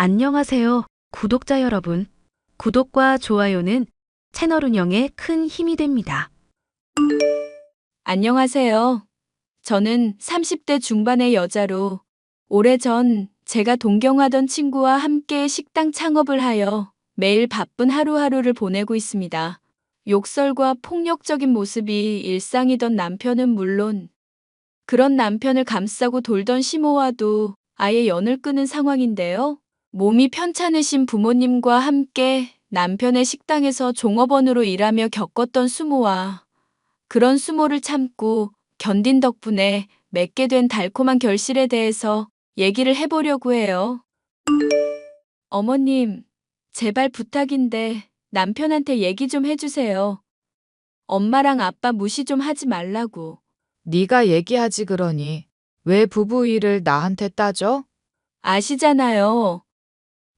안녕하세요, 구독자 여러분. 구독과 좋아요는 채널 운영에 큰 힘이 됩니다. 안녕하세요. 저는 30대 중반의 여자로 오래전 제가 동경하던 친구와 함께 식당 창업을 하여 매일 바쁜 하루하루를 보내고 있습니다. 욕설과 폭력적인 모습이 일상이던 남편은 물론 그런 남편을 감싸고 돌던 시모와도 아예 연을 끊은 상황인데요. 몸이 편찮으신 부모님과 함께 남편의 식당에서 종업원으로 일하며 겪었던 수모와 그런 수모를 참고 견딘 덕분에 맺게 된 달콤한 결실에 대해서 얘기를 해보려고 해요. 어머님, 제발 부탁인데 남편한테 얘기 좀 해주세요. 엄마랑 아빠 무시 좀 하지 말라고. 네가 얘기하지 그러니 왜 부부 일을 나한테 따져? 아시잖아요.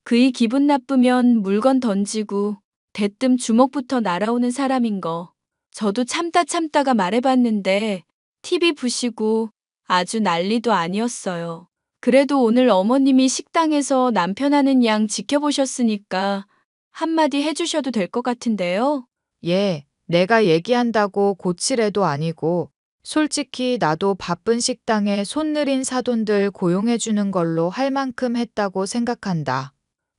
그이 기분 나쁘면 물건 던지고 대뜸 주먹부터 날아오는 사람인 거. 저도 참다가 말해봤는데 TV 부시고 아주 난리도 아니었어요. 그래도 오늘 어머님이 식당에서 남편 하는 양 지켜보셨으니까 한마디 해주셔도 될 것 같은데요. 얘, 내가 얘기한다고 고치래도 아니고 솔직히 나도 바쁜 식당에 손 느린 사돈들 고용해주는 걸로 할 만큼 했다고 생각한다.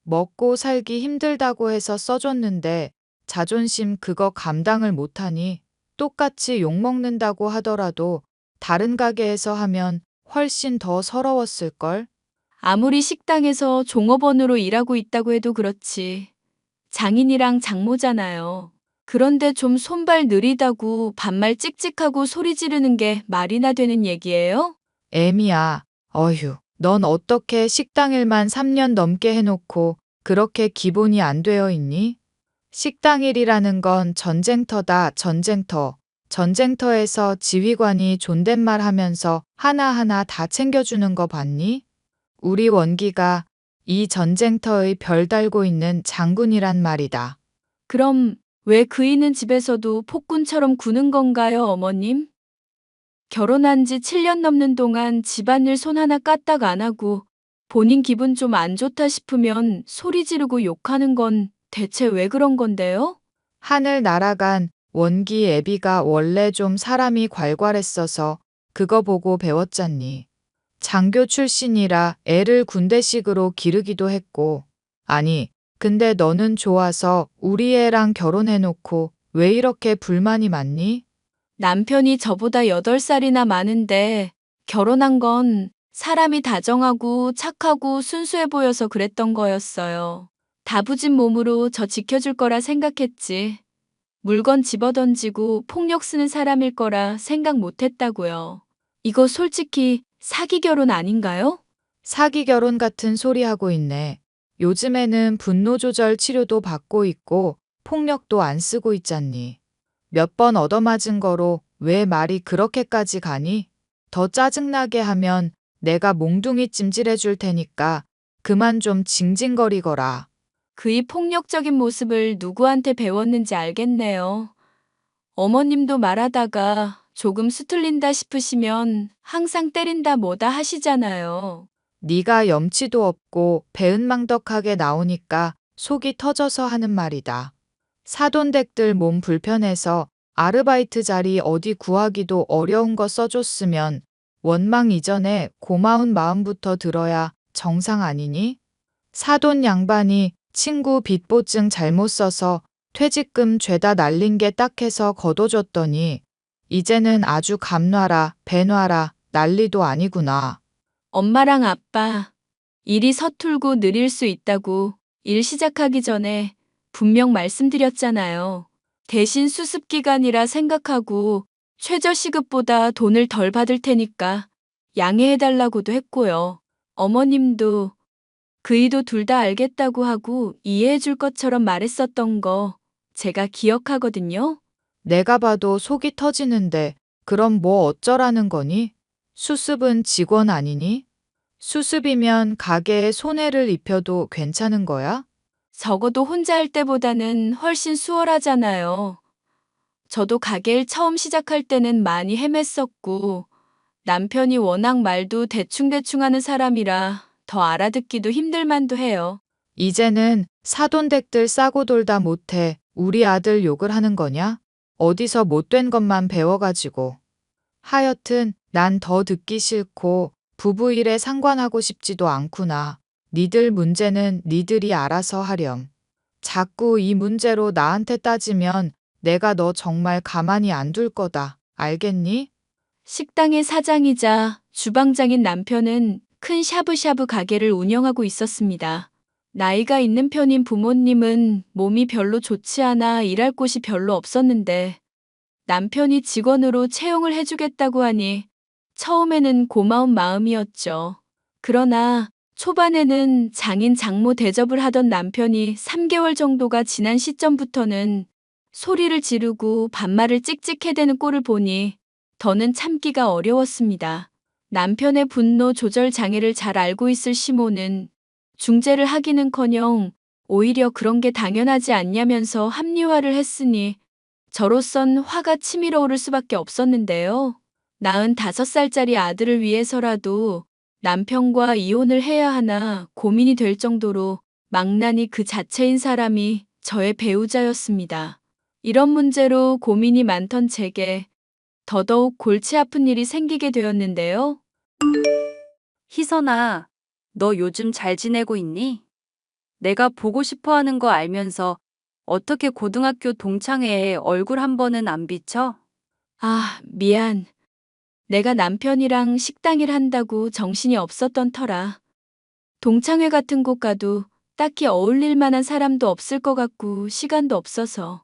먹고 살기 힘들다고 해서 써줬는데 자존심 그거 감당을 못하니 똑같이 욕먹는다고 하더라도 다른 가게에서 하면 훨씬 더 서러웠을걸? 아무리 식당에서 종업원으로 일하고 있다고 해도 그렇지. 장인이랑 장모잖아요. 그런데 좀 손발 느리다고 반말 찍찍하고 소리 지르는 게 말이나 되는 얘기예요? 애미야, 어휴, 넌 어떻게 식당 일만 3년 넘게 해놓고 그렇게 기본이 안 되어 있니? 식당 일이라는 건 전쟁터다, 전쟁터. 전쟁터에서 지휘관이 존댓말 하면서 하나하나 다 챙겨주는 거 봤니? 우리 원기가 이 전쟁터의 별 달고 있는 장군이란 말이다. 그럼 왜 그이는 집에서도 폭군처럼 구는 건가요, 어머님? 결혼한 지 7년 넘는 동안 집안일 손 하나 까딱 안 하고 본인 기분 좀 안 좋다 싶으면 소리 지르고 욕하는 건 대체 왜 그런 건데요? 하늘 날아간 원기 애비가 원래 좀 사람이 괄괄했어서 그거 보고 배웠잖니. 장교 출신이라 애를 군대식으로 기르기도 했고. 아니, 근데 너는 좋아서 우리 애랑 결혼해놓고 왜 이렇게 불만이 많니? 남편이 저보다 8살이나 많은데 결혼한 건 사람이 다정하고 착하고 순수해 보여서 그랬던 거였어요. 다부진 몸으로 저 지켜줄 거라 생각했지. 물건 집어던지고 폭력 쓰는 사람일 거라 생각 못 했다고요. 이거 솔직히 사기 결혼 아닌가요? 사기 결혼 같은 소리 하고 있네. 요즘에는 분노 조절 치료도 받고 있고 폭력도 안 쓰고 있잖니. 몇 번 얻어맞은 거로 왜 말이 그렇게까지 가니? 더 짜증나게 하면 내가 몽둥이 찜질해 줄 테니까 그만 좀 징징거리거라. 그이 폭력적인 모습을 누구한테 배웠는지 알겠네요. 어머님도 말하다가 조금 수틀린다 싶으시면 항상 때린다 뭐다 하시잖아요. 네가 염치도 없고 배은망덕하게 나오니까 속이 터져서 하는 말이다. 사돈댁들 몸 불편해서 아르바이트 자리 어디 구하기도 어려운 거 써줬으면 원망 이전에 고마운 마음부터 들어야 정상 아니니? 사돈 양반이 친구 빚보증 잘못 써서 퇴직금 죄다 날린 게 딱해서 거둬줬더니 이제는 아주 감놔라 배놔라 난리도 아니구나. 엄마랑 아빠, 일이 서툴고 느릴 수 있다고 일 시작하기 전에 분명 말씀드렸잖아요. 대신 수습기간이라 생각하고 최저시급보다 돈을 덜 받을 테니까 양해해달라고도 했고요. 어머님도 그이도 둘 다 알겠다고 하고 이해해줄 것처럼 말했었던 거 제가 기억하거든요. 내가 봐도 속이 터지는데 그럼 뭐 어쩌라는 거니? 수습은 직원 아니니? 수습이면 가게에 손해를 입혀도 괜찮은 거야? 적어도 혼자 할 때보다는 훨씬 수월하잖아요. 저도 가게를 처음 시작할 때는 많이 헤맸었고 남편이 워낙 말도 대충대충 하는 사람이라 더 알아듣기도 힘들만도 해요. 이제는 사돈댁들 싸고 돌다 못해 우리 아들 욕을 하는 거냐? 어디서 못된 것만 배워가지고. 하여튼 난 더 듣기 싫고 부부 일에 상관하고 싶지도 않구나. 니들 문제는 니들이 알아서 하렴. 자꾸 이 문제로 나한테 따지면 내가 너 정말 가만히 안 둘 거다. 알겠니? 식당의 사장이자 주방장인 남편은 큰 샤브샤브 가게를 운영하고 있었습니다. 나이가 있는 편인 부모님은 몸이 별로 좋지 않아 일할 곳이 별로 없었는데 남편이 직원으로 채용을 해주겠다고 하니 처음에는 고마운 마음이었죠. 그러나 초반에는 장인 장모 대접을 하던 남편이 3개월 정도가 지난 시점부터는 소리를 지르고 반말을 찍찍해대는 꼴을 보니 더는 참기가 어려웠습니다. 남편의 분노 조절 장애를 잘 알고 있을 시모는 중재를 하기는커녕 오히려 그런 게 당연하지 않냐면서 합리화를 했으니 저로선 화가 치밀어 오를 수밖에 없었는데요. 45살짜리 아들을 위해서라도 남편과 이혼을 해야 하나 고민이 될 정도로 망나니 그 자체인 사람이 저의 배우자였습니다. 이런 문제로 고민이 많던 제게 더더욱 골치 아픈 일이 생기게 되었는데요. 희선아, 너 요즘 잘 지내고 있니? 내가 보고 싶어 하는 거 알면서 어떻게 고등학교 동창회에 얼굴 한 번은 안 비쳐? 아, 미안. 내가 남편이랑 식당 일 한다고 정신이 없었던 터라. 동창회 같은 곳 가도 딱히 어울릴 만한 사람도 없을 것 같고 시간도 없어서.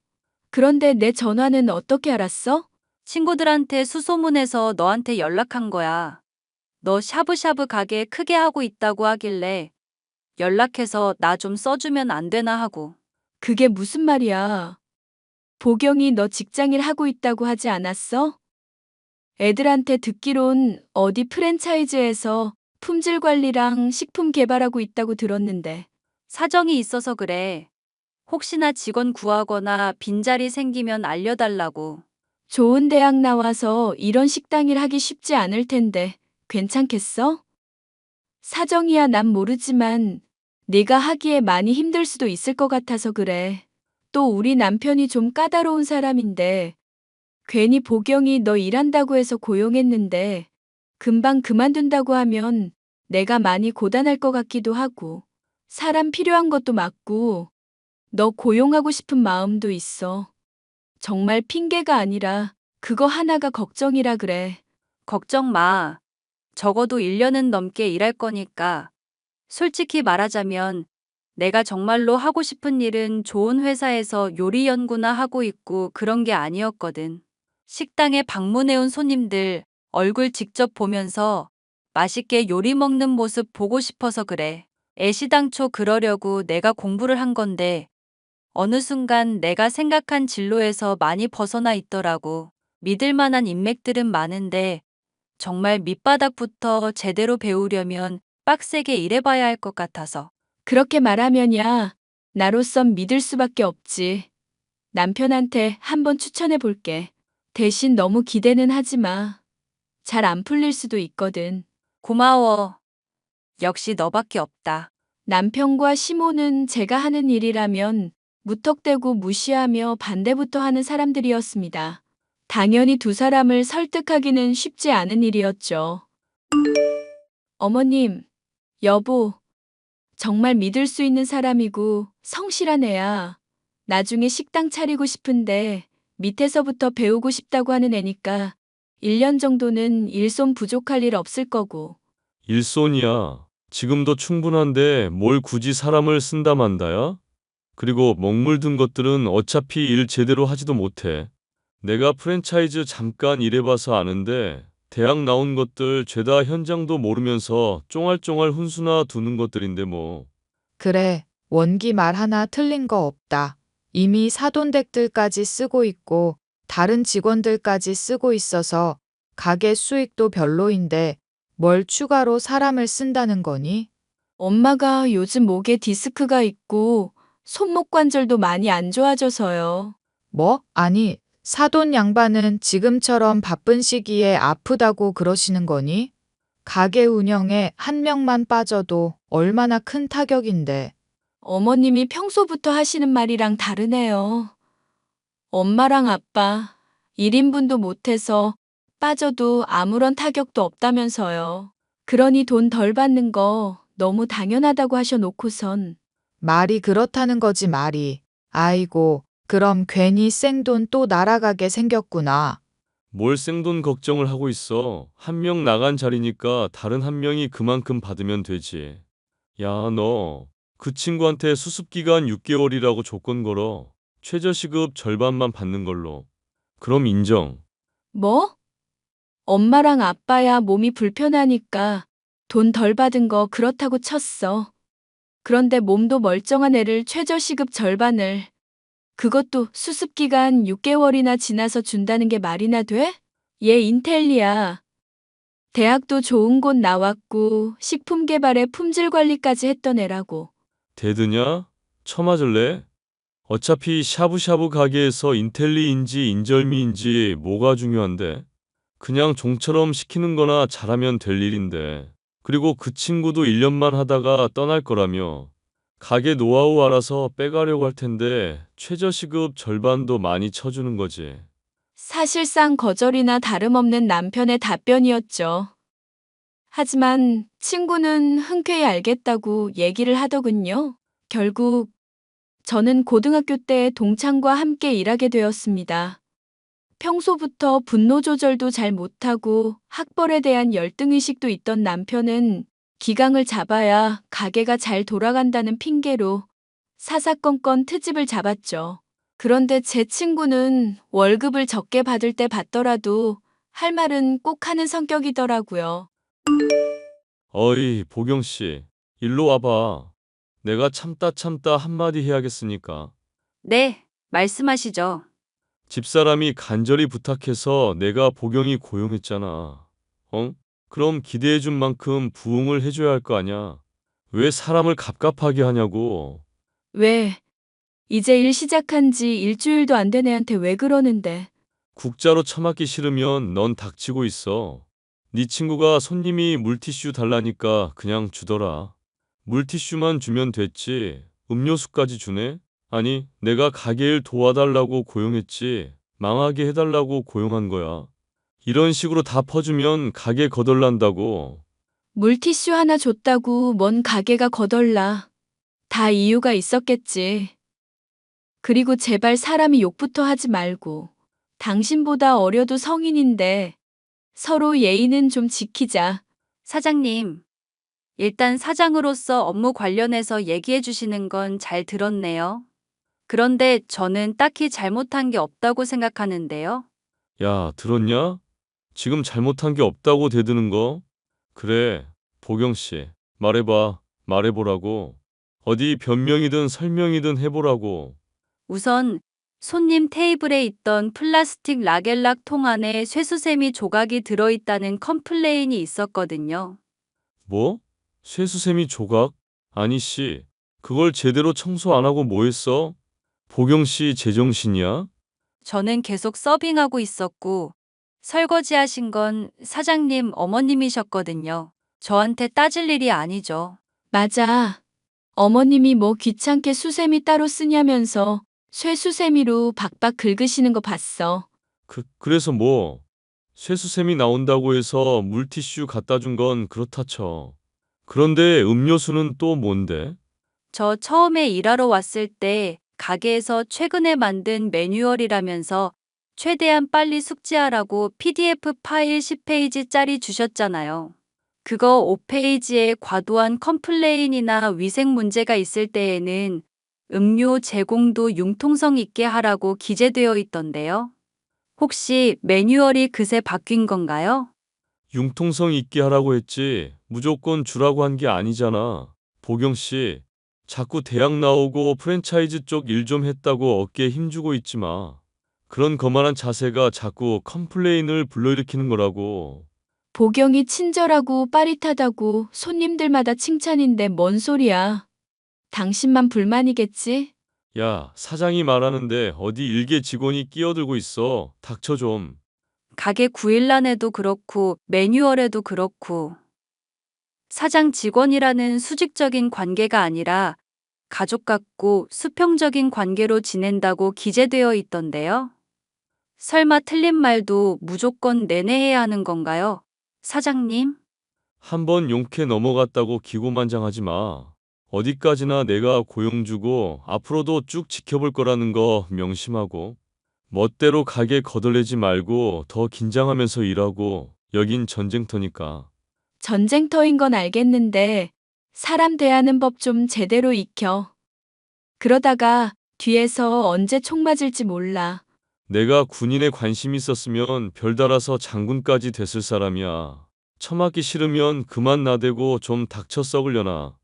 그런데 내 전화는 어떻게 알았어? 친구들한테 수소문해서 너한테 연락한 거야. 너 샤브샤브 가게 크게 하고 있다고 하길래 연락해서 나 좀 써주면 안 되나 하고. 그게 무슨 말이야? 보경이 너 직장일 하고 있다고 하지 않았어? 애들한테 듣기론 어디 프랜차이즈에서 품질 관리랑 식품 개발하고 있다고 들었는데. 사정이 있어서 그래. 혹시나 직원 구하거나 빈자리 생기면 알려달라고. 좋은 대학 나와서 이런 식당 일 하기 쉽지 않을 텐데 괜찮겠어? 사정이야 난 모르지만 네가 하기에 많이 힘들 수도 있을 것 같아서 그래. 또 우리 남편이 좀 까다로운 사람인데 괜히 보경이 너 일한다고 해서 고용했는데 금방 그만둔다고 하면 내가 많이 고단할 것 같기도 하고 사람 필요한 것도 맞고 너 고용하고 싶은 마음도 있어. 정말 핑계가 아니라 그거 하나가 걱정이라 그래. 걱정 마. 적어도 1년은 넘게 일할 거니까. 솔직히 말하자면 내가 정말로 하고 싶은 일은 좋은 회사에서 요리 연구나 하고 있고 그런 게 아니었거든. 식당에 방문해온 손님들 얼굴 직접 보면서 맛있게 요리 먹는 모습 보고 싶어서 그래. 애시당초 그러려고 내가 공부를 한 건데 어느 순간 내가 생각한 진로에서 많이 벗어나 있더라고. 믿을 만한 인맥들은 많은데 정말 밑바닥부터 제대로 배우려면 빡세게 일해봐야 할 것 같아서. 그렇게 말하면야 나로선 믿을 수밖에 없지. 남편한테 한번 추천해 볼게. 대신 너무 기대는 하지 마. 잘 안 풀릴 수도 있거든. 고마워. 역시 너밖에 없다. 남편과 시모는 제가 하는 일이라면 무턱대고 무시하며 반대부터 하는 사람들이었습니다. 당연히 두 사람을 설득하기는 쉽지 않은 일이었죠. 어머님, 여보, 정말 믿을 수 있는 사람이고 성실한 애야. 나중에 식당 차리고 싶은데 밑에서부터 배우고 싶다고 하는 애니까 1년 정도는 일손 부족할 일 없을 거고. 일손이야. 지금도 충분한데 뭘 굳이 사람을 쓴다 만다야? 그리고 먹물 든 것들은 어차피 일 제대로 하지도 못해. 내가 프랜차이즈 잠깐 일해봐서 아는데 대학 나온 것들 죄다 현장도 모르면서 쫑알쫑알 훈수나 두는 것들인데 뭐. 그래, 원기 말 하나 틀린 거 없다. 이미 사돈댁들까지 쓰고 있고 다른 직원들까지 쓰고 있어서 가게 수익도 별로인데 뭘 추가로 사람을 쓴다는 거니? 엄마가 요즘 목에 디스크가 있고 손목 관절도 많이 안 좋아져서요. 뭐? 아니, 사돈 양반은 지금처럼 바쁜 시기에 아프다고 그러시는 거니? 가게 운영에 한 명만 빠져도 얼마나 큰 타격인데. 어머님이 평소부터 하시는 말이랑 다르네요. 엄마랑 아빠 1인분도 못해서 빠져도 아무런 타격도 없다면서요. 그러니 돈 덜 받는 거 너무 당연하다고 하셔놓고선 말이 그렇다는 거지 말이. 아이고, 그럼 괜히 생돈 또 날아가게 생겼구나. 뭘 생돈 걱정을 하고 있어. 한 명 나간 자리니까 다른 한 명이 그만큼 받으면 되지. 야, 너 그 친구한테 수습기간 6개월이라고 조건 걸어. 최저시급 절반만 받는 걸로. 그럼 인정. 뭐? 엄마랑 아빠야 몸이 불편하니까 돈 덜 받은 거 그렇다고 쳤어. 그런데 몸도 멀쩡한 애를 최저시급 절반을, 그것도 수습기간 6개월이나 지나서 준다는 게 말이나 돼? 얘 인텔리야. 대학도 좋은 곳 나왔고 식품 개발에 품질 관리까지 했던 애라고. 대드냐? 처맞을래? 어차피 샤브샤브 가게에서 인텔리인지 인절미인지 뭐가 중요한데? 그냥 종처럼 시키는 거나 잘하면 될 일인데. 그리고 그 친구도 1년만 하다가 떠날 거라며. 가게 노하우 알아서 빼가려고 할 텐데 최저시급 절반도 많이 쳐주는 거지. 사실상 거절이나 다름없는 남편의 답변이었죠. 하지만 친구는 흔쾌히 알겠다고 얘기를 하더군요. 결국 저는 고등학교 때 동창과 함께 일하게 되었습니다. 평소부터 분노 조절도 잘 못하고 학벌에 대한 열등의식도 있던 남편은 기강을 잡아야 가게가 잘 돌아간다는 핑계로 사사건건 트집을 잡았죠. 그런데 제 친구는 월급을 적게 받을 때 받더라도 할 말은 꼭 하는 성격이더라고요. 어이, 보경씨. 일로 와봐. 내가 참다 한마디 해야겠으니까. 네, 말씀하시죠. 집사람이 간절히 부탁해서 내가 보경이 고용했잖아. 어? 그럼 기대해준 만큼 부응을 해줘야 할 거 아냐? 왜 사람을 갑갑하게 하냐고. 왜? 이제 일 시작한 지 일주일도 안 된 애한테 왜 그러는데? 국자로 처맞기 싫으면 넌 닥치고 있어. 네 친구가 손님이 물티슈 달라니까 그냥 주더라. 물티슈만 주면 됐지. 음료수까지 주네? 아니, 내가 가게 일 도와달라고 고용했지. 망하게 해달라고 고용한 거야. 이런 식으로 다 퍼주면 가게 거덜난다고. 물티슈 하나 줬다고 뭔 가게가 거덜나. 다 이유가 있었겠지. 그리고 제발 사람이 욕부터 하지 말고. 당신보다 어려도 성인인데 서로 예의는 좀 지키자. 사장님, 일단 사장으로서 업무 관련해서 얘기해 주시는 건 잘 들었네요. 그런데 저는 딱히 잘못한 게 없다고 생각하는데요. 야, 들었냐? 지금 잘못한 게 없다고 대드는 거? 그래, 보경씨. 말해보라고. 어디 변명이든 설명이든 해보라고. 우선 손님 테이블에 있던 플라스틱 라겔락 통 안에 쇠수세미 조각이 들어있다는 컴플레인이 있었거든요. 뭐? 쇠수세미 조각? 아니 씨, 그걸 제대로 청소 안 하고 뭐 했어? 보경씨 제정신이야? 저는 계속 서빙하고 있었고, 설거지하신 건 사장님 어머님이셨거든요. 저한테 따질 일이 아니죠. 맞아. 어머님이 뭐 귀찮게 수세미 따로 쓰냐면서 쇠수세미로 박박 긁으시는 거 봤어. 그래서 뭐? 쇠수세미 나온다고 해서 물티슈 갖다 준 건 그렇다 쳐. 그런데 음료수는 또 뭔데? 저 처음에 일하러 왔을 때 가게에서 최근에 만든 매뉴얼이라면서 최대한 빨리 숙지하라고 PDF 파일 10페이지짜리 주셨잖아요. 그거 5페이지에 과도한 컴플레인이나 위생 문제가 있을 때에는 음료 제공도 융통성 있게 하라고 기재되어 있던데요. 혹시 매뉴얼이 그새 바뀐 건가요? 융통성 있게 하라고 했지 무조건 주라고 한 게 아니잖아. 보경씨, 자꾸 대학 나오고 프랜차이즈 쪽 일 좀 했다고 어깨에 힘주고 있지 마. 그런 거만한 자세가 자꾸 컴플레인을 불러일으키는 거라고. 보경이 친절하고 빠릿하다고 손님들마다 칭찬인데 뭔 소리야. 당신만 불만이겠지? 야, 사장이 말하는데 어디 일개 직원이 끼어들고 있어. 닥쳐 좀. 가게 구일란에도 그렇고 매뉴얼에도 그렇고 사장 직원이라는 수직적인 관계가 아니라 가족 같고 수평적인 관계로 지낸다고 기재되어 있던데요. 설마 틀린 말도 무조건 내내해야 하는 건가요? 사장님? 한번 용케 넘어갔다고 기고만장하지 마. 어디까지나 내가 고용 주고 앞으로도 쭉 지켜볼 거라는 거 명심하고 멋대로 가게 거덜내지 말고 더 긴장하면서 일하고 여긴 전쟁터니까. 전쟁터인 건 알겠는데 사람 대하는 법 좀 제대로 익혀. 그러다가 뒤에서 언제 총 맞을지 몰라. 내가 군인에 관심 있었으면 별달아서 장군까지 됐을 사람이야. 처맞기 싫으면 그만 나대고 좀 닥쳐 썩으려나.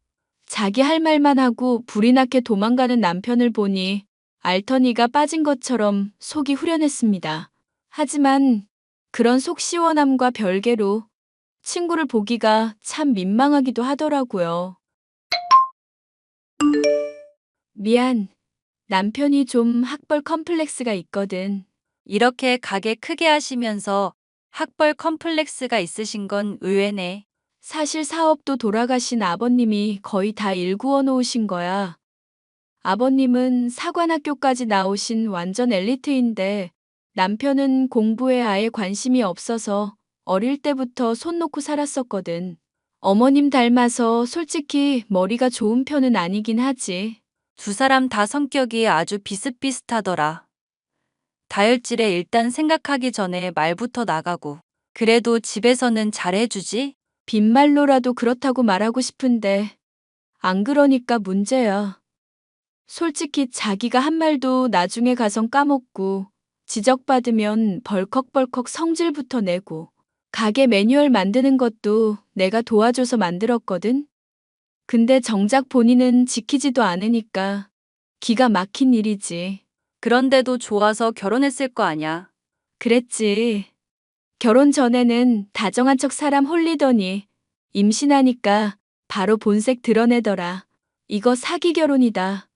자기 할 말만 하고 불이 나게 도망가는 남편을 보니 알터니가 빠진 것처럼 속이 후련했습니다. 하지만 그런 속 시원함과 별개로 친구를 보기가 참 민망하기도 하더라고요. 미안. 남편이 좀 학벌 컴플렉스가 있거든. 이렇게 가게 크게 하시면서 학벌 컴플렉스가 있으신 건 의외네. 사실 사업도 돌아가신 아버님이 거의 다 일구어 놓으신 거야. 아버님은 사관학교까지 나오신 완전 엘리트인데 남편은 공부에 아예 관심이 없어서 어릴 때부터 손 놓고 살았었거든. 어머님 닮아서 솔직히 머리가 좋은 편은 아니긴 하지. 두 사람 다 성격이 아주 비슷비슷하더라. 다혈질에 일단 생각하기 전에 말부터 나가고. 그래도 집에서는 잘해주지? 빈말로라도 그렇다고 말하고 싶은데 안 그러니까 문제야. 솔직히 자기가 한 말도 나중에 가선 까먹고 지적받으면 벌컥벌컥 성질부터 내고 가게 매뉴얼 만드는 것도 내가 도와줘서 만들었거든. 근데 정작 본인은 지키지도 않으니까 기가 막힌 일이지. 그런데도 좋아서 결혼했을 거 아냐. 그랬지. 결혼 전에는 다정한 척 사람 홀리더니 임신하니까 바로 본색 드러내더라. 이거 사기 결혼이다.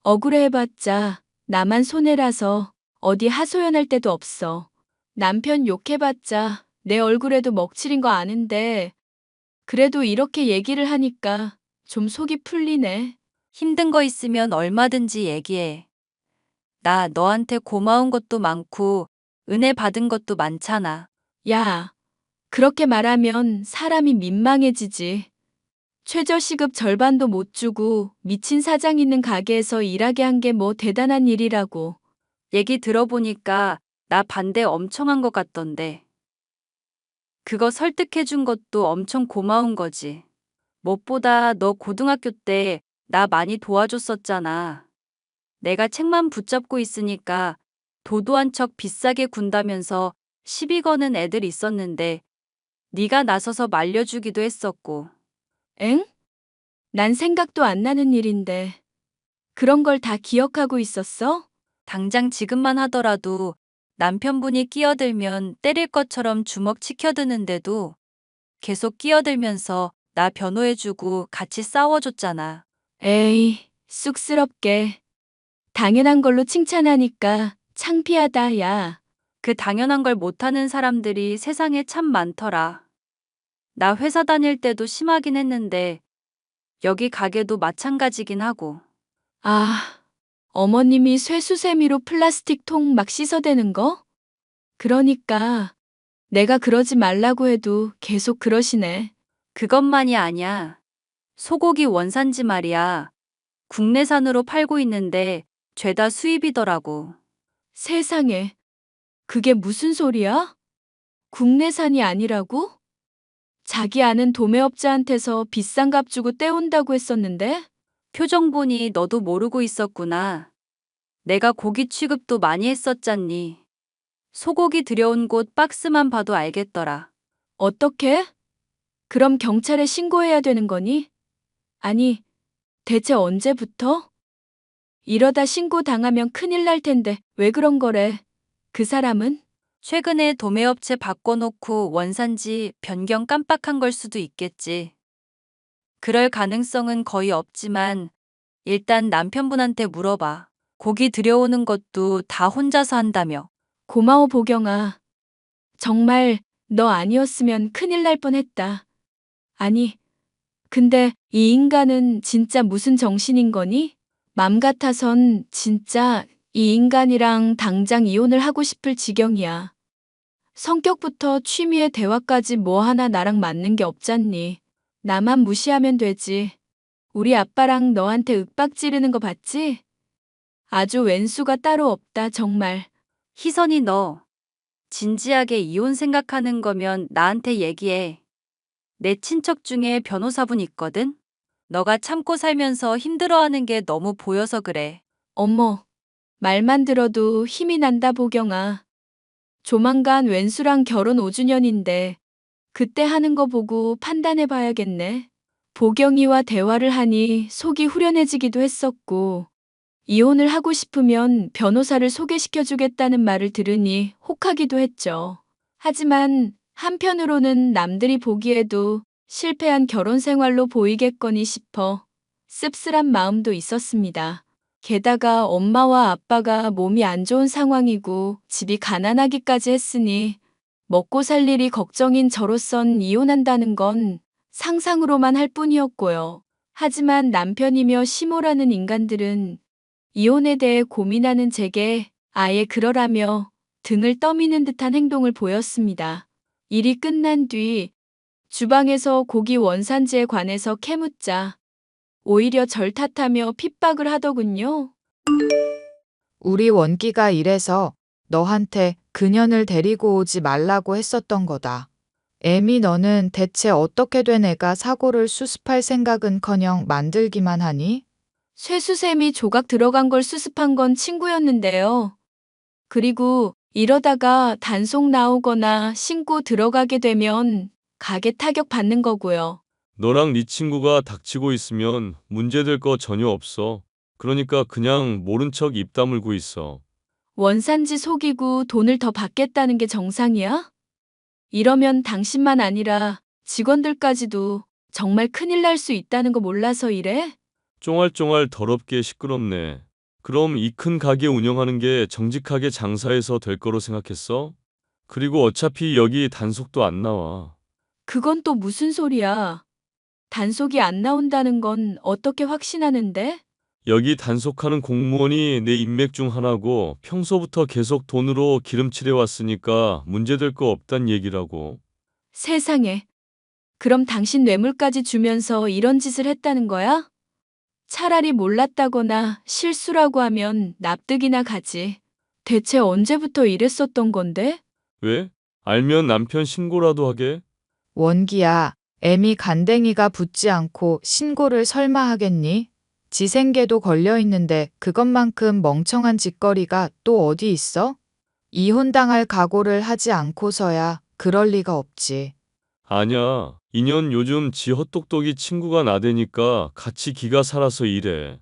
억울해봤자 나만 손해라서 어디 하소연할 데도 없어. 남편 욕해봤자 내 얼굴에도 먹칠인 거 아는데 그래도 이렇게 얘기를 하니까 좀 속이 풀리네. 힘든 거 있으면 얼마든지 얘기해. 나 너한테 고마운 것도 많고 은혜 받은 것도 많잖아. 야, 그렇게 말하면 사람이 민망해지지. 최저시급 절반도 못 주고 미친 사장 있는 가게에서 일하게 한 게 뭐 대단한 일이라고. 얘기 들어보니까 나 반대 엄청 한 것 같던데. 그거 설득해준 것도 엄청 고마운 거지. 무엇보다 너 고등학교 때 나 많이 도와줬었잖아. 내가 책만 붙잡고 있으니까 도도한 척 비싸게 군다면서 시비 거는 애들 있었는데 네가 나서서 말려주기도 했었고. 엥? 난 생각도 안 나는 일인데. 그런 걸 다 기억하고 있었어? 당장 지금만 하더라도 남편분이 끼어들면 때릴 것처럼 주먹 치켜드는데도 계속 끼어들면서 나 변호해주고 같이 싸워줬잖아. 에이, 쑥스럽게. 당연한 걸로 칭찬하니까 창피하다, 야. 그 당연한 걸 못하는 사람들이 세상에 참 많더라. 나 회사 다닐 때도 심하긴 했는데 여기 가게도 마찬가지긴 하고. 아, 어머님이 쇠수세미로 플라스틱 통 막 씻어대는 거? 그러니까 내가 그러지 말라고 해도 계속 그러시네. 그것만이 아니야. 소고기 원산지 말이야. 국내산으로 팔고 있는데 죄다 수입이더라고. 세상에, 그게 무슨 소리야? 국내산이 아니라고? 자기 아는 도매업자한테서 비싼 값 주고 떼온다고 했었는데? 표정 보니 너도 모르고 있었구나. 내가 고기 취급도 많이 했었잖니. 소고기 들여온 곳 박스만 봐도 알겠더라. 어떻게? 그럼 경찰에 신고해야 되는 거니? 아니, 대체 언제부터? 이러다 신고 당하면 큰일 날 텐데 왜 그런 거래? 그 사람은? 최근에 도매업체 바꿔놓고 원산지 변경 깜빡한 걸 수도 있겠지. 그럴 가능성은 거의 없지만 일단 남편분한테 물어봐. 고기 들여오는 것도 다 혼자서 한다며. 고마워, 보경아. 정말 너 아니었으면 큰일 날 뻔했다. 아니, 근데 이 인간은 진짜 무슨 정신인 거니? 맘 같아선 진짜 이 인간이랑 당장 이혼을 하고 싶을 지경이야. 성격부터 취미에 대화까지 뭐 하나 나랑 맞는 게 없잖니. 나만 무시하면 되지. 우리 아빠랑 너한테 윽박 지르는 거 봤지? 아주 왼수가 따로 없다, 정말. 희선이 너 진지하게 이혼 생각하는 거면 나한테 얘기해. 내 친척 중에 변호사분 있거든? 너가 참고 살면서 힘들어하는 게 너무 보여서 그래. 어머, 말만 들어도 힘이 난다, 보경아. 조만간 왼수랑 결혼 5주년인데 그때 하는 거 보고 판단해 봐야겠네. 보경이와 대화를 하니 속이 후련해지기도 했었고, 이혼을 하고 싶으면 변호사를 소개시켜 주겠다는 말을 들으니 혹하기도 했죠. 하지만 한편으로는 남들이 보기에도 실패한 결혼 생활로 보이겠거니 싶어 씁쓸한 마음도 있었습니다. 게다가 엄마와 아빠가 몸이 안 좋은 상황이고 집이 가난하기까지 했으니 먹고 살 일이 걱정인 저로선 이혼한다는 건 상상으로만 할 뿐이었고요. 하지만 남편이며 시모라는 인간들은 이혼에 대해 고민하는 제게 아예 그러라며 등을 떠미는 듯한 행동을 보였습니다. 일이 끝난 뒤 주방에서 고기 원산지에 관해서 캐묻자 오히려 절 탓하며 핍박을 하더군요. 우리 원기가 이래서 너한테 그년을 데리고 오지 말라고 했었던 거다. 애미 너는 대체 어떻게 된 애가 사고를 수습할 생각은커녕 만들기만 하니? 쇠수셈이 조각 들어간 걸 수습한 건 친구였는데요. 그리고 이러다가 단속 나오거나 신고 들어가게 되면 가게 타격 받는 거고요. 너랑 네 친구가 닥치고 있으면 문제될 거 전혀 없어. 그러니까 그냥 모른 척 입 다물고 있어. 원산지 속이고 돈을 더 받겠다는 게 정상이야? 이러면 당신만 아니라 직원들까지도 정말 큰일 날 수 있다는 거 몰라서 이래? 쫑알쫑알 더럽게 시끄럽네. 그럼 이 큰 가게 운영하는 게 정직하게 장사해서 될 거로 생각했어? 그리고 어차피 여기 단속도 안 나와. 그건 또 무슨 소리야? 단속이 안 나온다는 건 어떻게 확신하는데? 여기 단속하는 공무원이 내 인맥 중 하나고 평소부터 계속 돈으로 기름칠해 왔으니까 문제될 거 없단 얘기라고. 세상에. 그럼 당신 뇌물까지 주면서 이런 짓을 했다는 거야? 차라리 몰랐다거나 실수라고 하면 납득이나 가지. 대체 언제부터 이랬었던 건데? 왜? 알면 남편 신고라도 하게? 원기야, 애미 간댕이가 붙지 않고 신고를 설마 하겠니? 지 생계도 걸려 있는데 그것만큼 멍청한 짓거리가 또 어디 있어? 이혼당할 각오를 하지 않고서야 그럴 리가 없지. 아냐. 인연 요즘 지 헛똑똑이 친구가 나대니까 같이 기가 살아서 이래.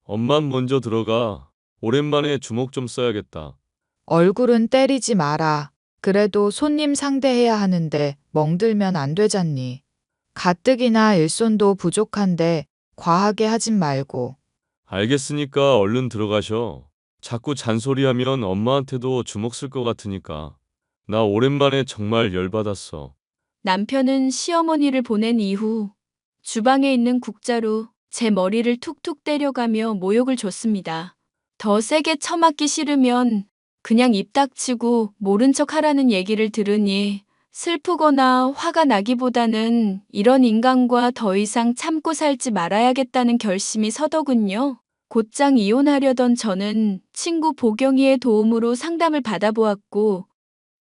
엄만 먼저 들어가. 오랜만에 주먹 좀 써야겠다. 얼굴은 때리지 마라. 그래도 손님 상대해야 하는데 멍들면 안 되잖니. 가뜩이나 일손도 부족한데 과하게 하진 말고. 알겠으니까 얼른 들어가셔. 자꾸 잔소리하면 엄마한테도 주먹 쓸 것 같으니까. 나 오랜만에 정말 열받았어. 남편은 시어머니를 보낸 이후 주방에 있는 국자로 제 머리를 툭툭 때려가며 모욕을 줬습니다. 더 세게 처맞기 싫으면 그냥 입 닥치고 모른 척 하라는 얘기를 들으니 슬프거나 화가 나기보다는 이런 인간과 더 이상 참고 살지 말아야겠다는 결심이 서더군요. 곧장 이혼하려던 저는 친구 보경이의 도움으로 상담을 받아보았고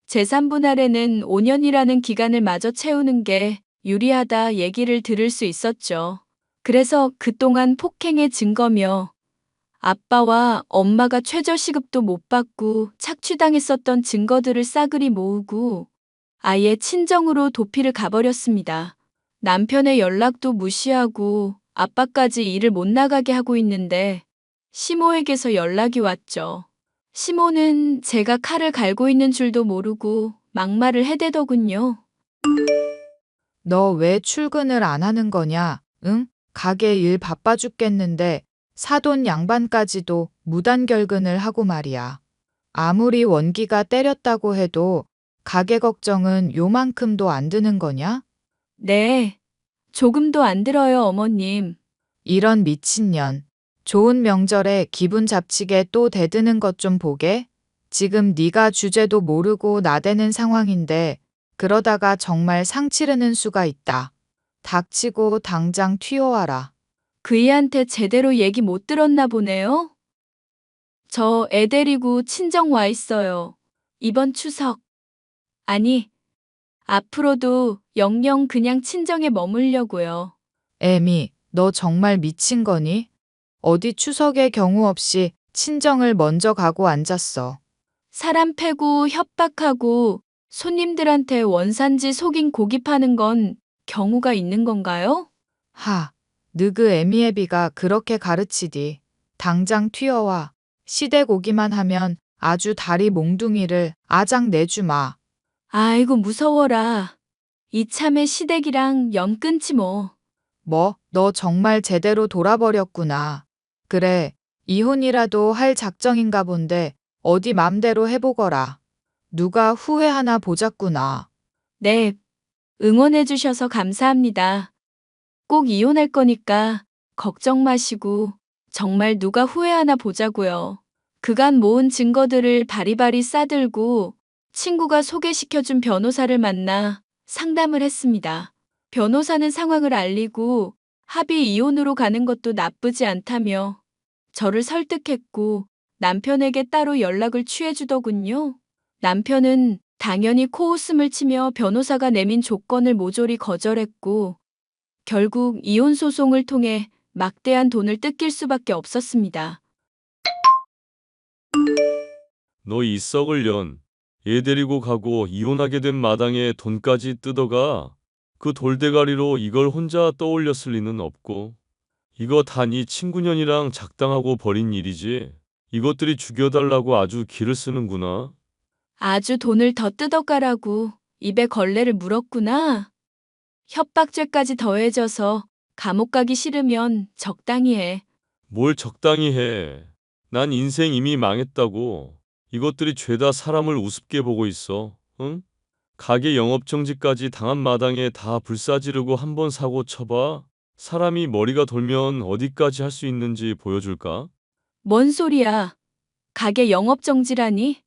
재산분할에는 5년이라는 기간을 마저 채우는 게 유리하다 얘기를 들을 수 있었죠. 그래서 그동안 폭행의 증거며 아빠와 엄마가 최저시급도 못 받고 착취당했었던 증거들을 싸그리 모으고 아예 친정으로 도피를 가버렸습니다. 남편의 연락도 무시하고 아빠까지 일을 못 나가게 하고 있는데 시모에게서 연락이 왔죠. 시모는 제가 칼을 갈고 있는 줄도 모르고 막말을 해대더군요. 너 왜 출근을 안 하는 거냐? 응? 가게 일 바빠 죽겠는데 사돈 양반까지도 무단결근을 하고 말이야. 아무리 원기가 때렸다고 해도 가게 걱정은 요만큼도 안 드는 거냐? 네, 조금도 안 들어요, 어머님. 이런 미친년. 좋은 명절에 기분 잡치게 또 대드는 것 좀 보게. 지금 네가 주제도 모르고 나대는 상황인데 그러다가 정말 상 치르는 수가 있다. 닥치고 당장 튀어와라. 그이한테 제대로 얘기 못 들었나 보네요. 저 애 데리고 친정 와 있어요. 이번 추석. 아니, 앞으로도 영영 그냥 친정에 머물려고요. 애미, 너 정말 미친 거니? 어디 추석에 경우 없이 친정을 먼저 가고 앉았어. 사람 패고 협박하고 손님들한테 원산지 속인 고기 파는 건 경우가 있는 건가요? 하, 느그 애미애비가 그렇게 가르치디. 당장 튀어와. 시댁 오기만 하면 아주 다리 몽둥이를 아작 내주마. 아이고 무서워라. 이참에 시댁이랑 연 끊지 뭐. 뭐, 너 정말 제대로 돌아버렸구나. 그래, 이혼이라도 할 작정인가 본데 어디 맘대로 해보거라. 누가 후회하나 보자꾸나. 네, 응원해 주셔서 감사합니다. 꼭 이혼할 거니까 걱정 마시고 정말 누가 후회하나 보자고요. 그간 모은 증거들을 바리바리 싸들고 친구가 소개시켜준 변호사를 만나 상담을 했습니다. 변호사는 상황을 알리고 합의 이혼으로 가는 것도 나쁘지 않다며 저를 설득했고 남편에게 따로 연락을 취해주더군요. 남편은 당연히 코웃음을 치며 변호사가 내민 조건을 모조리 거절했고 결국 이혼 소송을 통해 막대한 돈을 뜯길 수밖에 없었습니다. 너 이 썩을 년. 얘 데리고 가고 이혼하게 된 마당에 돈까지 뜯어가. 그 돌대가리로 이걸 혼자 떠올렸을 리는 없고. 이거 다 네 친구년이랑 작당하고 벌인 일이지. 이것들이 죽여달라고 아주 기를 쓰는구나. 아주 돈을 더 뜯어가라고 입에 걸레를 물었구나. 협박죄까지 더해져서 감옥 가기 싫으면 적당히 해. 뭘 적당히 해. 난 인생 이미 망했다고. 이것들이 죄다 사람을 우습게 보고 있어. 응? 가게 영업정지까지 당한 마당에 다 불사지르고 한번 사고 쳐봐. 사람이 머리가 돌면 어디까지 할 수 있는지 보여줄까? 뭔 소리야. 가게 영업정지라니?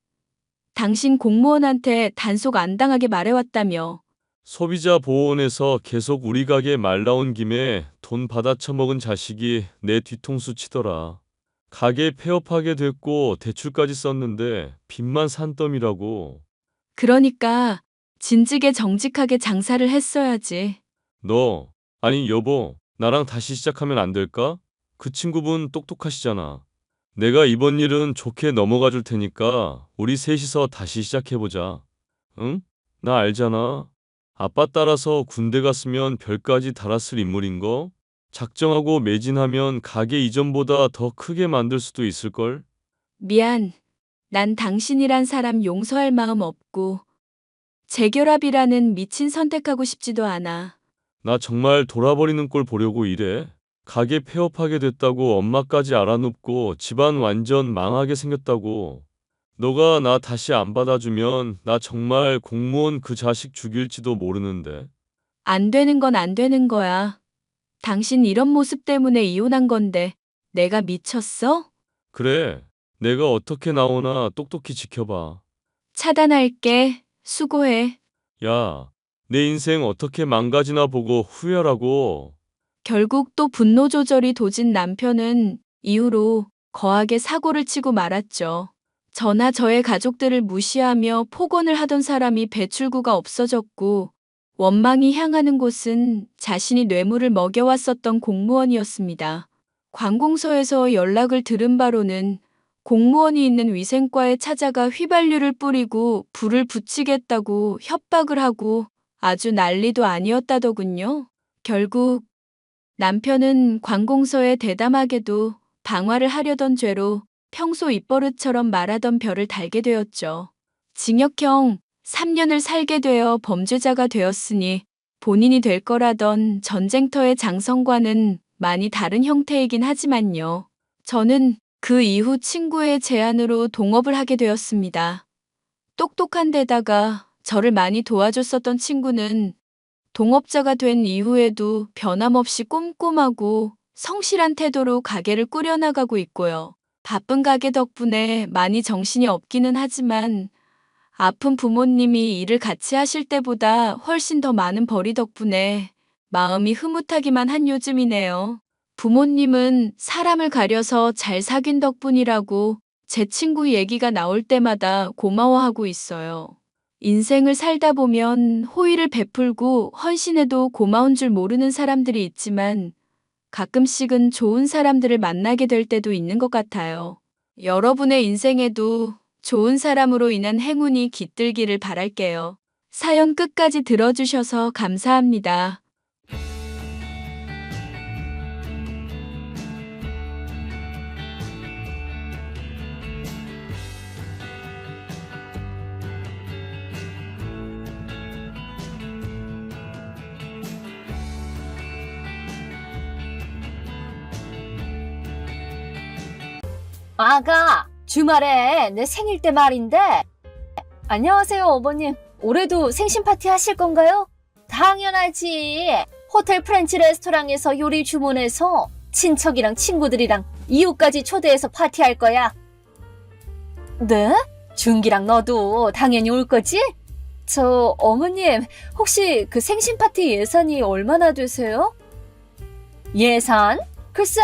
당신 공무원한테 단속 안 당하게 말해왔다며. 소비자 보호원에서 계속 우리 가게 말 나온 김에 돈 받아 처먹은 자식이 내 뒤통수 치더라. 가게 폐업하게 됐고 대출까지 썼는데 빚만 산더미라고. 그러니까 진즉에 정직하게 장사를 했어야지. 너, 아니 여보, 나랑 다시 시작하면 안 될까? 그 친구분 똑똑하시잖아. 내가 이번 일은 좋게 넘어가 줄 테니까 우리 셋이서 다시 시작해보자. 응? 나 알잖아. 아빠 따라서 군대 갔으면 별까지 달았을 인물인 거? 작정하고 매진하면 가게 이전보다 더 크게 만들 수도 있을걸? 미안. 난 당신이란 사람 용서할 마음 없고 재결합이라는 미친 선택하고 싶지도 않아. 나 정말 돌아버리는 꼴 보려고 이래. 가게 폐업하게 됐다고 엄마까지 알아눕고 집안 완전 망하게 생겼다고. 너가 나 다시 안 받아주면 나 정말 공무원 그 자식 죽일지도 모르는데. 안 되는 건 안 되는 거야. 당신 이런 모습 때문에 이혼한 건데 내가 미쳤어? 그래, 내가 어떻게 나오나 똑똑히 지켜봐. 차단할게. 수고해. 야, 내 인생 어떻게 망가지나 보고 후회하라고. 결국 또 분노 조절이 도진 남편은 이후로 거하게 사고를 치고 말았죠. 저나 저의 가족들을 무시하며 폭언을 하던 사람이 배출구가 없어졌고 원망이 향하는 곳은 자신이 뇌물을 먹여왔었던 공무원이었습니다. 관공서에서 연락을 들은 바로는 공무원이 있는 위생과에 찾아가 휘발유를 뿌리고 불을 붙이겠다고 협박을 하고 아주 난리도 아니었다더군요. 결국 남편은 관공서에 대담하게도 방화를 하려던 죄로 평소 입버릇처럼 말하던 별을 달게 되었죠. 징역형 3년을 살게 되어 범죄자가 되었으니 본인이 될 거라던 전쟁터의 장성과는 많이 다른 형태이긴 하지만요. 저는 그 이후 친구의 제안으로 동업을 하게 되었습니다. 똑똑한 데다가 저를 많이 도와줬었던 친구는 동업자가 된 이후에도 변함없이 꼼꼼하고 성실한 태도로 가게를 꾸려나가고 있고요. 바쁜 가게 덕분에 많이 정신이 없기는 하지만 아픈 부모님이 일을 같이 하실 때보다 훨씬 더 많은 벌이 덕분에 마음이 흐뭇하기만 한 요즘이네요. 부모님은 사람을 가려서 잘 사귄 덕분이라고 제 친구 얘기가 나올 때마다 고마워하고 있어요. 인생을 살다 보면 호의를 베풀고 헌신해도 고마운 줄 모르는 사람들이 있지만 가끔씩은 좋은 사람들을 만나게 될 때도 있는 것 같아요. 여러분의 인생에도 좋은 사람으로 인한 행운이 깃들기를 바랄게요. 사연 끝까지 들어주셔서 감사합니다. 아가, 주말에 내 생일 때 말인데. 안녕하세요, 어머님. 올해도 생신 파티 하실 건가요? 당연하지. 호텔 프렌치 레스토랑에서 요리 주문해서 친척이랑 친구들이랑 이웃까지 초대해서 파티할 거야. 네? 준기랑 너도 당연히 올 거지? 저, 어머님, 혹시 그 생신 파티 예산이 얼마나 되세요? 예산? 글쎄,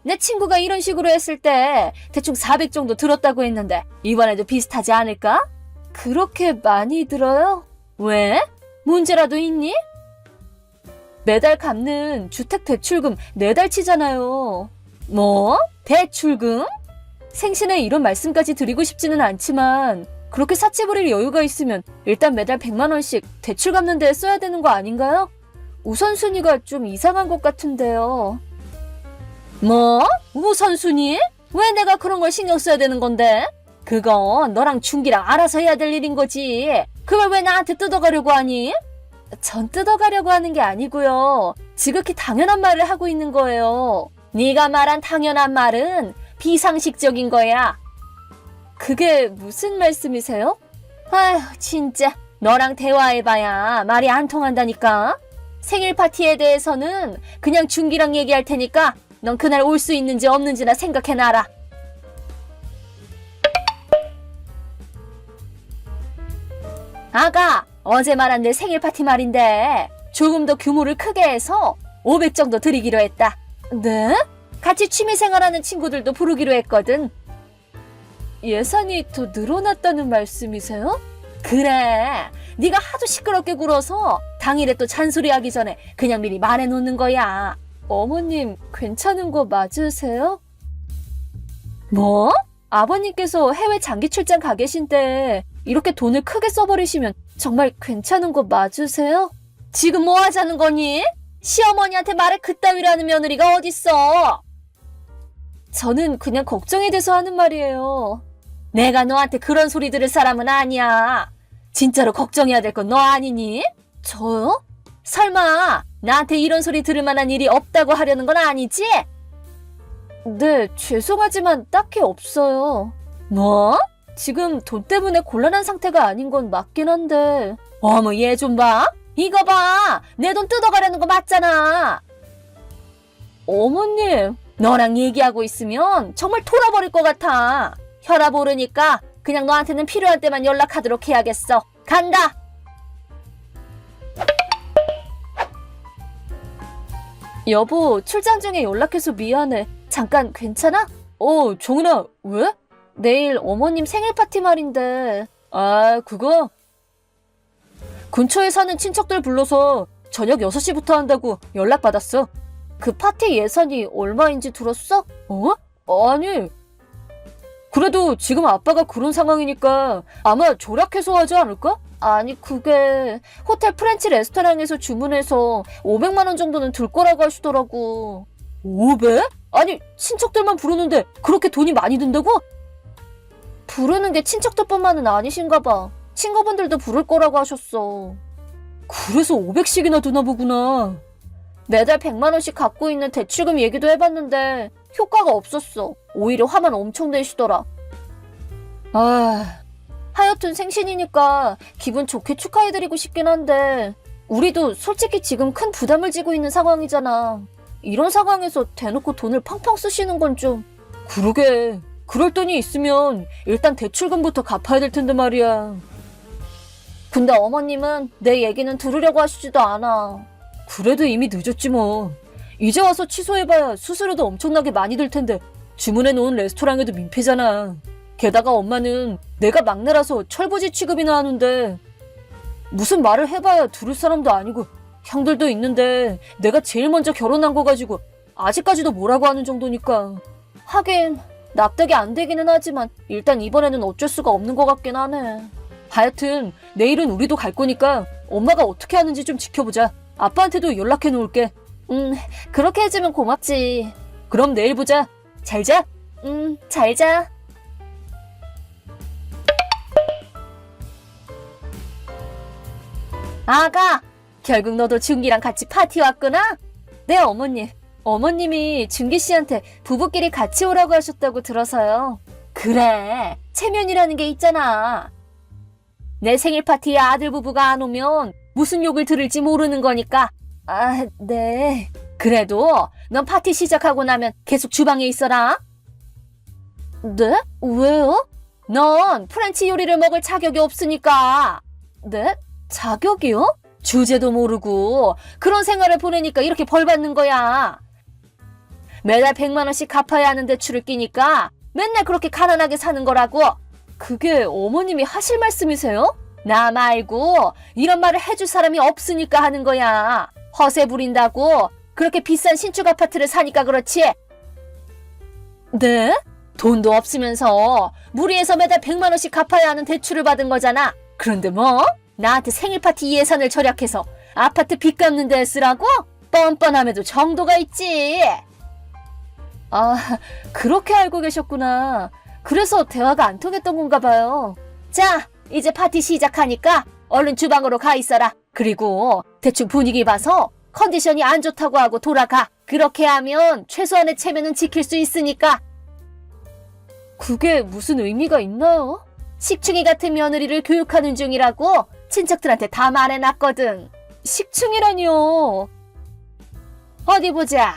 내 친구가 이런 식으로 했을 때 대충 400 정도 들었다고 했는데 이번에도 비슷하지 않을까? 그렇게 많이 들어요? 왜? 문제라도 있니? 매달 갚는 주택 대출금 4달치잖아요. 뭐? 대출금? 생신에 이런 말씀까지 드리고 싶지는 않지만 그렇게 사치 부릴 여유가 있으면 일단 매달 100만 원씩 대출 갚는 데 써야 되는 거 아닌가요? 우선순위가 좀 이상한 것 같은데요. 뭐? 우선순위? 왜 내가 그런 걸 신경 써야 되는 건데? 그건 너랑 준기랑 알아서 해야 될 일인 거지. 그걸 왜 나한테 뜯어가려고 하니? 전 뜯어가려고 하는 게 아니고요. 지극히 당연한 말을 하고 있는 거예요. 네가 말한 당연한 말은 비상식적인 거야. 그게 무슨 말씀이세요? 아휴, 진짜 너랑 대화해봐야 말이 안 통한다니까. 생일 파티에 대해서는 그냥 준기랑 얘기할 테니까 넌 그날 올 수 있는지 없는지나 생각해놔라. 아가, 어제 말한 내 생일 파티 말인데 조금 더 규모를 크게 해서 500 정도 드리기로 했다. 네? 같이 취미생활하는 친구들도 부르기로 했거든. 예산이 더 늘어났다는 말씀이세요? 그래, 네가 하도 시끄럽게 굴어서 당일에 또 잔소리하기 전에 그냥 미리 말해놓는 거야. 어머님, 괜찮은 거 맞으세요? 뭐? 아버님께서 해외 장기 출장 가 계신데 이렇게 돈을 크게 써버리시면 정말 괜찮은 거 맞으세요? 지금 뭐 하자는 거니? 시어머니한테 말을 그따위로 하는 며느리가 어딨어? 저는 그냥 걱정이 돼서 하는 말이에요. 내가 너한테 그런 소리 들을 사람은 아니야. 진짜로 걱정해야 될 건 너 아니니? 저요? 설마 나한테 이런 소리 들을 만한 일이 없다고 하려는 건 아니지? 네, 죄송하지만 딱히 없어요. 뭐? 지금 돈 때문에 곤란한 상태가 아닌 건 맞긴 한데. 어머, 얘 좀 봐. 이거 봐. 내 돈 뜯어가려는 거 맞잖아. 어머님, 너랑 얘기하고 있으면 정말 돌아버릴 것 같아. 혈압 오르니까 그냥 너한테는 필요한 때만 연락하도록 해야겠어. 간다. 여보, 출장 중에 연락해서 미안해. 잠깐 괜찮아? 정은아, 왜? 내일 어머님 생일 파티 말인데. 아, 그거? 근처에 사는 친척들 불러서 저녁 6시부터 한다고 연락받았어. 그 파티 예산이 얼마인지 들었어? 아니. 그래도 지금 아빠가 그런 상황이니까 아마 절약해서 하지 않을까? 아니, 그게 호텔 프렌치 레스토랑에서 주문해서 500만 원 정도는 들 거라고 하시더라고. 500? 아니, 친척들만 부르는데 그렇게 돈이 많이 든다고? 부르는 게 친척들뿐만은 아니신가 봐. 친구분들도 부를 거라고 하셨어. 그래서 500씩이나 드나 보구나. 매달 100만 원씩 갖고 있는 대출금 얘기도 해봤는데 효과가 없었어. 오히려 화만 엄청 내시더라. 하여튼 생신이니까 기분 좋게 축하해드리고 싶긴 한데 우리도 솔직히 지금 큰 부담을 지고 있는 상황이잖아. 이런 상황에서 대놓고 돈을 팡팡 쓰시는 건 좀... 그러게. 그럴 돈이 있으면 일단 대출금부터 갚아야 될 텐데 말이야. 근데 어머님은 내 얘기는 들으려고 하시지도 않아. 그래도 이미 늦었지 뭐. 이제 와서 취소해봐야 수수료도 엄청나게 많이 들 텐데 주문해놓은 레스토랑에도 민폐잖아. 게다가 엄마는 내가 막내라서 철부지 취급이나 하는데 무슨 말을 해봐야 들을 사람도 아니고 형들도 있는데 내가 제일 먼저 결혼한 거 가지고 아직까지도 뭐라고 하는 정도니까. 하긴 납득이 안 되기는 하지만 일단 이번에는 어쩔 수가 없는 것 같긴 하네. 하여튼 내일은 우리도 갈 거니까 엄마가 어떻게 하는지 좀 지켜보자. 아빠한테도 연락해 놓을게. 그렇게 해주면 고맙지. 그럼 내일 보자. 잘 자. 잘 자. 아가, 결국 너도 준기랑 같이 파티 왔구나? 네, 어머님. 어머님이 준기 씨한테 부부끼리 같이 오라고 하셨다고 들어서요. 그래, 체면이라는 게 있잖아. 내 생일 파티에 아들 부부가 안 오면 무슨 욕을 들을지 모르는 거니까. 아, 네. 그래도 넌 파티 시작하고 나면 계속 주방에 있어라. 네? 왜요? 넌 프렌치 요리를 먹을 자격이 없으니까. 네? 자격이요? 주제도 모르고 그런 생활을 보내니까 이렇게 벌 받는 거야. 매달 100만 원씩 갚아야 하는 대출을 끼니까 맨날 그렇게 가난하게 사는 거라고. 그게 어머님이 하실 말씀이세요? 나 말고 이런 말을 해줄 사람이 없으니까 하는 거야. 허세 부린다고 그렇게 비싼 신축 아파트를 사니까 그렇지. 네? 돈도 없으면서 무리해서 매달 100만 원씩 갚아야 하는 대출을 받은 거잖아. 그런데 뭐? 나한테 생일 파티 예산을 절약해서 아파트 빚 갚는 데 쓰라고? 뻔뻔함에도 정도가 있지. 아, 그렇게 알고 계셨구나. 그래서 대화가 안 통했던 건가 봐요. 자, 이제 파티 시작하니까 얼른 주방으로 가 있어라. 그리고 대충 분위기 봐서 컨디션이 안 좋다고 하고 돌아가. 그렇게 하면 최소한의 체면은 지킬 수 있으니까. 그게 무슨 의미가 있나요? 식충이 같은 며느리를 교육하는 중이라고 친척들한테 다 말해놨거든. 식충이라니요. 어디 보자.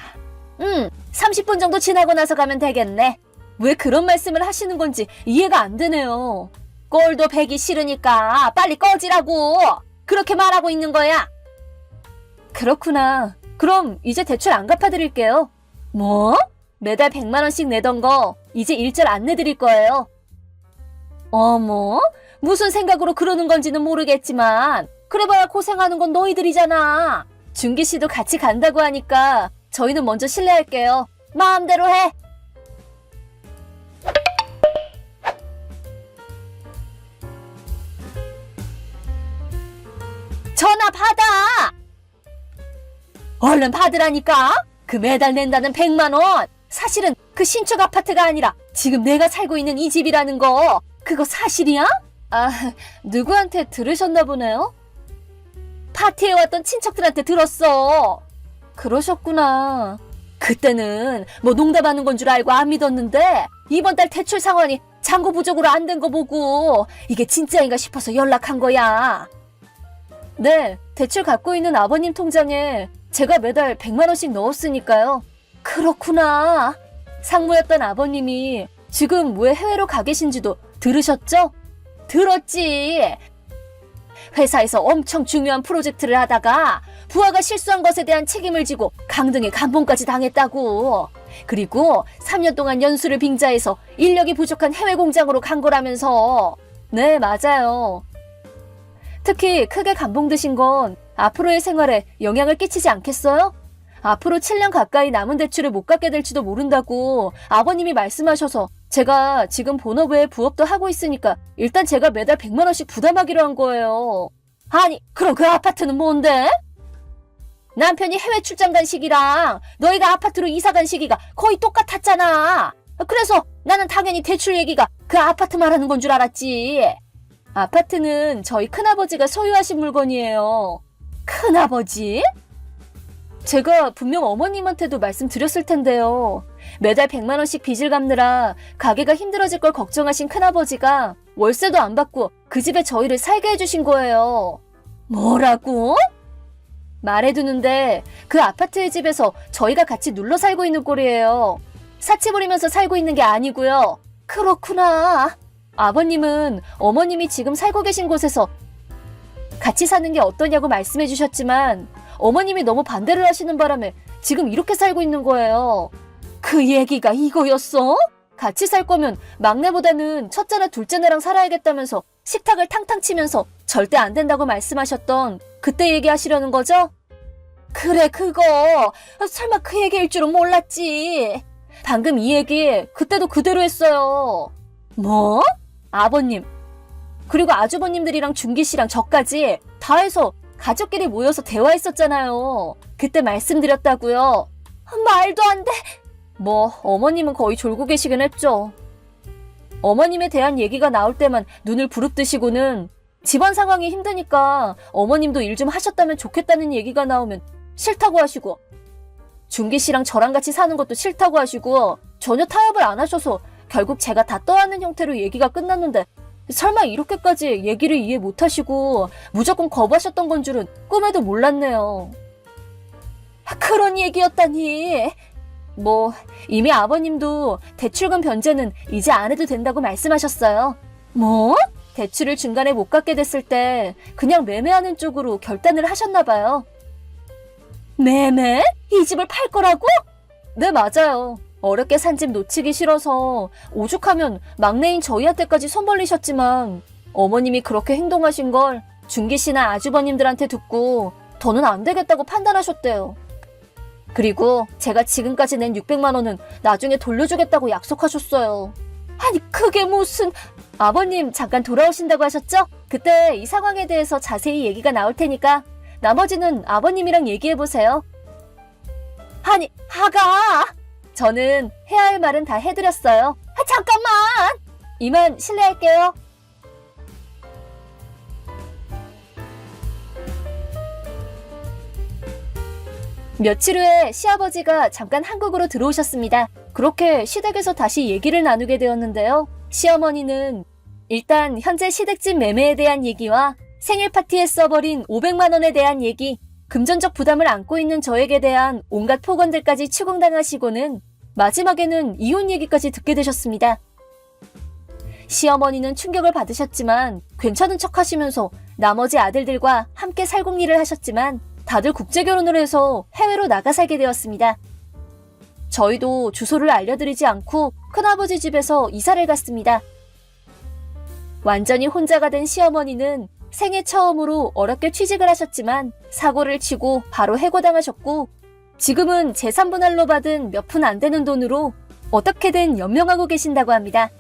30분 정도 지나고 나서 가면 되겠네. 왜 그런 말씀을 하시는 건지 이해가 안 되네요. 꼴도 배기 싫으니까 빨리 꺼지라고. 그렇게 말하고 있는 거야. 그렇구나. 그럼 이제 대출 안 갚아드릴게요. 뭐? 매달 100만 원씩 내던 거 이제 일절 안 내드릴 거예요. 어머, 무슨 생각으로 그러는 건지는 모르겠지만 그래봐야 고생하는 건 너희들이잖아. 준기 씨도 같이 간다고 하니까 저희는 먼저 실례할게요. 마음대로 해. 전화 받아. 얼른 받으라니까. 그 매달 낸다는 100만 원. 사실은 그 신축 아파트가 아니라 지금 내가 살고 있는 이 집이라는 거. 그거 사실이야? 아, 누구한테 들으셨나 보네요? 파티에 왔던 친척들한테 들었어. 그러셨구나. 그때는 뭐 농담하는 건 줄 알고 안 믿었는데 이번 달 대출 상환이 잔고 부족으로 안 된 거 보고 이게 진짜인가 싶어서 연락한 거야. 네, 대출 갖고 있는 아버님 통장에 제가 매달 100만 원씩 넣었으니까요. 그렇구나. 상무였던 아버님이 지금 왜 해외로 가 계신지도 들으셨죠? 들었지. 회사에서 엄청 중요한 프로젝트를 하다가 부하가 실수한 것에 대한 책임을 지고 강등의 감봉까지 당했다고. 그리고 3년 동안 연수를 빙자해서 인력이 부족한 해외 공장으로 간 거라면서. 네, 맞아요. 특히 크게 감봉드신 건 앞으로의 생활에 영향을 끼치지 않겠어요? 앞으로 7년 가까이 남은 대출을 못 갚게 될지도 모른다고 아버님이 말씀하셔서 제가 지금 본업에 부업도 하고 있으니까 일단 제가 매달 100만 원씩 부담하기로 한 거예요. 아니, 그럼 그 아파트는 뭔데? 남편이 해외 출장 간 시기랑 너희가 아파트로 이사 간 시기가 거의 똑같았잖아. 그래서 나는 당연히 대출 얘기가 그 아파트 말하는 건 줄 알았지. 아파트는 저희 큰아버지가 소유하신 물건이에요. 큰아버지? 제가 분명 어머님한테도 말씀드렸을 텐데요. 매달 100만 원씩 빚을 갚느라 가게가 힘들어질 걸 걱정하신 큰아버지가 월세도 안 받고 그 집에 저희를 살게 해주신 거예요. 뭐라고? 말해두는데 그 아파트의 집에서 저희가 같이 눌러 살고 있는 꼴이에요. 사치 부리면서 살고 있는 게 아니고요. 그렇구나. 아버님은 어머님이 지금 살고 계신 곳에서 같이 사는 게 어떠냐고 말씀해 주셨지만 어머님이 너무 반대를 하시는 바람에 지금 이렇게 살고 있는 거예요. 그 얘기가 이거였어? 같이 살 거면 막내보다는 첫째나 둘째네랑 살아야겠다면서 식탁을 탕탕 치면서 절대 안 된다고 말씀하셨던 그때 얘기하시려는 거죠? 그래, 그거. 설마 그 얘기일 줄은 몰랐지. 방금 이 얘기 그때도 그대로 했어요. 뭐? 아버님, 그리고 아주버님들이랑 준기 씨랑 저까지 다 해서 가족끼리 모여서 대화했었잖아요. 그때 말씀드렸다고요. 말도 안 돼. 뭐 어머님은 거의 졸고 계시긴 했죠. 어머님에 대한 얘기가 나올 때만 눈을 부릅뜨시고는 집안 상황이 힘드니까 어머님도 일 좀 하셨다면 좋겠다는 얘기가 나오면 싫다고 하시고, 준기 씨랑 저랑 같이 사는 것도 싫다고 하시고, 전혀 타협을 안 하셔서 결국 제가 다 떠안는 형태로 얘기가 끝났는데 설마 이렇게까지 얘기를 이해 못 하시고 무조건 거부하셨던 건 줄은 꿈에도 몰랐네요. 그런 얘기였다니. 뭐 이미 아버님도 대출금 변제는 이제 안 해도 된다고 말씀하셨어요. 뭐? 대출을 중간에 못 갚게 됐을 때 그냥 매매하는 쪽으로 결단을 하셨나 봐요. 매매? 이 집을 팔 거라고? 네, 맞아요. 어렵게 산 집 놓치기 싫어서 오죽하면 막내인 저희한테까지 손 벌리셨지만 어머님이 그렇게 행동하신 걸 준기 씨나 아주버님들한테 듣고 더는 안 되겠다고 판단하셨대요. 그리고 제가 지금까지 낸 600만 원은 나중에 돌려주겠다고 약속하셨어요. 아니 그게 무슨... 아버님 잠깐 돌아오신다고 하셨죠? 그때 이 상황에 대해서 자세히 얘기가 나올 테니까 나머지는 아버님이랑 얘기해보세요. 아니 아가! 저는 해야 할 말은 다 해드렸어요. 잠깐만! 이만 실례할게요. 며칠 후에 시아버지가 잠깐 한국으로 들어오셨습니다. 그렇게 시댁에서 다시 얘기를 나누게 되었는데요. 시어머니는 일단 현재 시댁집 매매에 대한 얘기와 생일 파티에 써버린 500만 원에 대한 얘기, 금전적 부담을 안고 있는 저에게 대한 온갖 폭언들까지 추궁당하시고는 마지막에는 이혼 얘기까지 듣게 되셨습니다. 시어머니는 충격을 받으셨지만 괜찮은 척 하시면서 나머지 아들들과 함께 살궁리를 하셨지만 다들 국제결혼을 해서 해외로 나가 살게 되었습니다. 저희도 주소를 알려드리지 않고 큰아버지 집에서 이사를 갔습니다. 완전히 혼자가 된 시어머니는 생애 처음으로 어렵게 취직을 하셨지만 사고를 치고 바로 해고당하셨고, 지금은 재산 분할로 받은 몇 푼 안 되는 돈으로 어떻게든 연명하고 계신다고 합니다.